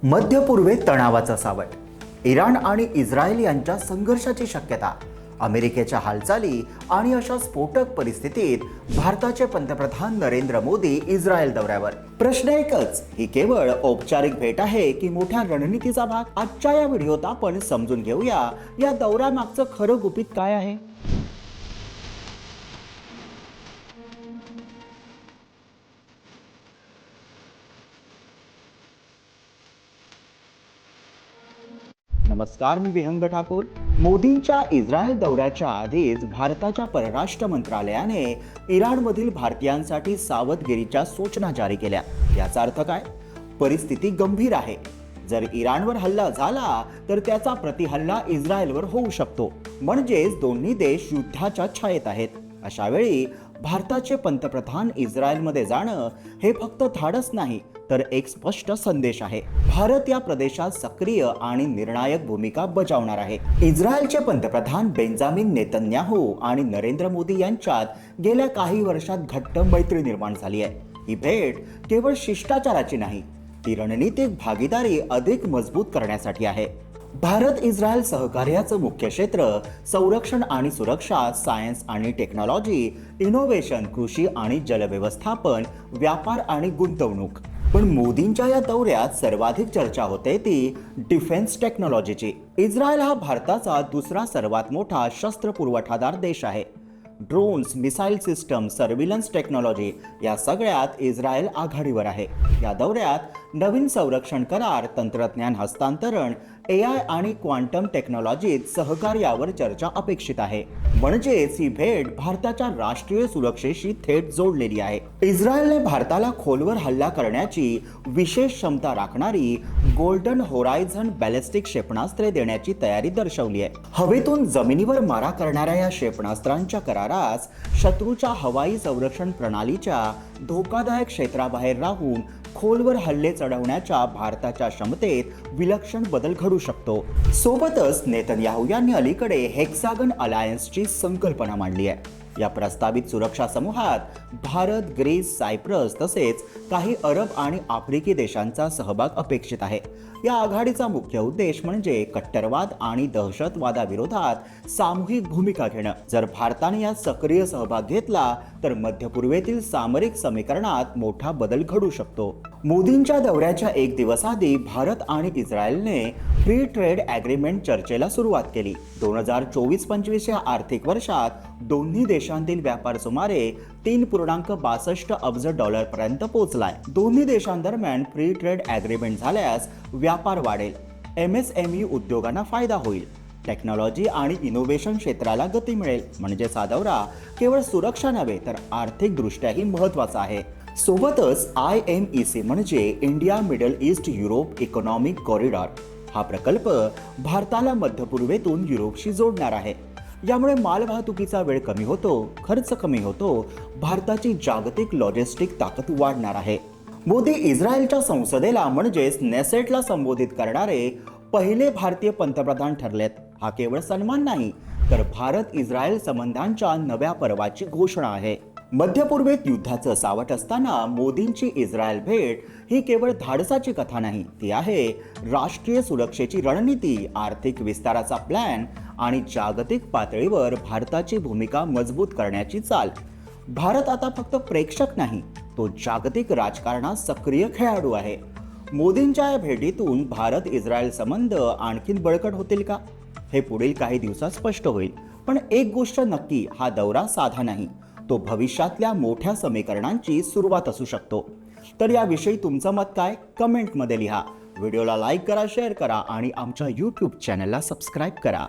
मध्य पूर्वेत तणावाचा सावट, इराण आणि इस्रायल यांच्या संघर्षाची शक्यता, अमेरिकेच्या हालचाली आणि अशा स्फोटक परिस्थितीत भारताचे पंतप्रधान नरेंद्र मोदी इस्रायल दौऱ्यावर. प्रश्न एकच, ही केवळ औपचारिक भेट आहे की मोठ्या रणनीतीचा भाग? आजच्या या व्हिडिओत आपण समजून घेऊया या दौऱ्यामागचं खरं गुपित काय आहे. नमस्कार, मी विहंग ठाकूर. मोदींच्या इस्रायल दौऱ्याच्या आधीच भारताच्या परराष्ट्र मंत्रालयाने इराणमधील भारतीयांसाठी सावधगिरीच्या सूचना जारी केल्या. याचा अर्थ काय? परिस्थिती गंभीर आहे. जर इराणवर हल्ला झाला तर त्याचा प्रतिहल्ला इस्रायलवर होऊ शकतो. म्हणजेच दोन्ही देश युद्धाच्या छायेत आहेत. अशा वेळी भारताचे पंतप्रधान इस्रायलमध्ये जाणं हे फक्त धाडस नाही, तर एक स्पष्ट संदेश आहे. भारत या प्रदेशात सक्रिय आणि निर्णायक भूमिका बजावणार आहे. इस्रायलचे पंतप्रधान बेंजामिन नेतन्याहू आणि नरेंद्र मोदी यांच्यात गेल्या काही वर्षात घट्ट मैत्री निर्माण झाली आहे. ही भेट केवळ शिष्टाचाराची नाही, ती रणनीतिक भागीदारी अधिक मजबूत करण्यासाठी आहे. भारत इस्रायल सहकार्याचं मुख्य क्षेत्र संरक्षण आणि सुरक्षा, सायन्स आणि टेक्नॉलॉजी, इनोव्हेशन, कृषी आणि जलव्यवस्थापन, व्यापार आणि गुंतवणूक. पण मोदींच्या या दौऱ्यात सर्वाधिक चर्चा होते ती डिफेन्स टेक्नॉलॉजीची. इस्रायल हा भारताचा दुसरा सर्वात मोठा शस्त्र पुरवठादार देश आहे. Drones, missile system, surveillance technology या सगळ्यात इस्रायल आघाडीवर आहे. या दौऱ्यात नवीन संरक्षण करार, तंत्रज्ञान हस्तांतरण, AI आणि क्वांटम टेक्नॉलॉजीत सहकार्यावर चर्चा अपेक्षित आहे. म्हणजेच ही भेट भारताच्या राष्ट्रीय सुरक्षेशी थेट जोडलेली आहे. इस्रायलने भारताला खोलवर हल्ला करण्याची विशेष क्षमता राखणारी गोल्डन होरायझन बॅलिस्टिक क्षेपणास्त्रे देण्याची तयारी दर्शवली आहे. हवेतून जमिनीवर मारा करणाऱ्या या क्षेपणास्त्रांच्या करारास शत्रूच्या हवाई संरक्षण प्रणालीच्या धोकादायक क्षेत्राबाहेर राहून खोलवर हल्ले चढवण्याच्या भारताच्या क्षमतेत विलक्षण बदल घडू शकतो. सोबतच नेतन्याहू यांनी अलीकडे हेक्सागन अलायन्सची संकल्पना मांडली आहे. या प्रस्तावित सुरक्षा समूहात भारत, ग्रीस, सायप्रस तसेच काही अरब आणि आफ्रिकी देशांचा सहभाग अपेक्षित आहे. या आघाडीचा मुख्य उद्देश म्हणजे कट्टरवाद आणि दहशतवादाविरोधात सामूहिक भूमिका घेणं. जर भारताने यात सक्रिय सहभाग घेतला तर मध्य पूर्वेतील सामरिक समीकरणात मोठा बदल घडू शकतो. मोदींच्या दौऱ्याच्या एक दिवस आधी भारत आणि इस्रायलने फ्री ट्रेड ॲग्रीमेंट चर्चेला सुरुवात केली. 2024-25 या आर्थिक वर्षात दोन्ही देशांतील व्यापार सुमारे $3.62 अब्ज पर्यंत पोहोचलाय. दोन्ही देशांदरम्यान फ्री ट्रेड ॲग्रीमेंट झाल्यास व्यापार वाढेल, MSME उद्योगांना फायदा होईल, टेक्नॉलॉजी आणि इनोव्हेशन क्षेत्राला गती मिळेल. म्हणजेच हा दौरा केवळ सुरक्षा नव्हे तर आर्थिक दृष्ट्याही महत्त्वाचा आहे. सोबतच IMEC म्हणजे India middle east Europe economic corridor हा प्रकल्प भारताला मध्य पूर्वेतून युरोपशी जोडणार आहे. यामुळे मालवाहतुकीचा वेळ कमी होतो, खर्च कमी होतो, भारताची जागतिक लॉजिस्टिक ताकद वाढणार आहे. मोदी इस्रायलच्या संसदेला म्हणजेच नेसेटला संबोधित करणारे पहिले भारतीय पंतप्रधान ठरलेत. हा केवळ सन्मान नाही, तर भारत इस्रायल संबंधांच्या नव्या पर्वाची घोषणा आहे. मध्य पूर्वेत युद्धाचं सावट असताना मोदींची इस्रायल भेट ही केवळ धाडसाची कथा नाही, ती आहे राष्ट्रीय सुरक्षेची रणनीती, आर्थिक विस्ताराचा प्लॅन आणि जागतिक पातळीवर भारताची भूमिका मजबूत करण्याची चाल. भारत आता फक्त प्रेक्षक नाही, तो जागतिक राजकारणात सक्रिय खेळाडू आहे. मोदींच्या या भेटीतून भारत इस्रायल संबंध आणखीन बळकट होतील का, हे पुढील काही दिवसात स्पष्ट होईल. पण एक गोष्ट नक्की, हा दौरा साधा नाही, तो भविष्यातल्या मोठ्या समीकरणांची सुरुवात असू शकतो. तर याविषयी तुमचं मत काय, कमेंटमध्ये लिहा. व्हिडिओला लाईक करा, शेअर करा आणि आमच्या YouTube चॅनलला सबस्क्राईब करा.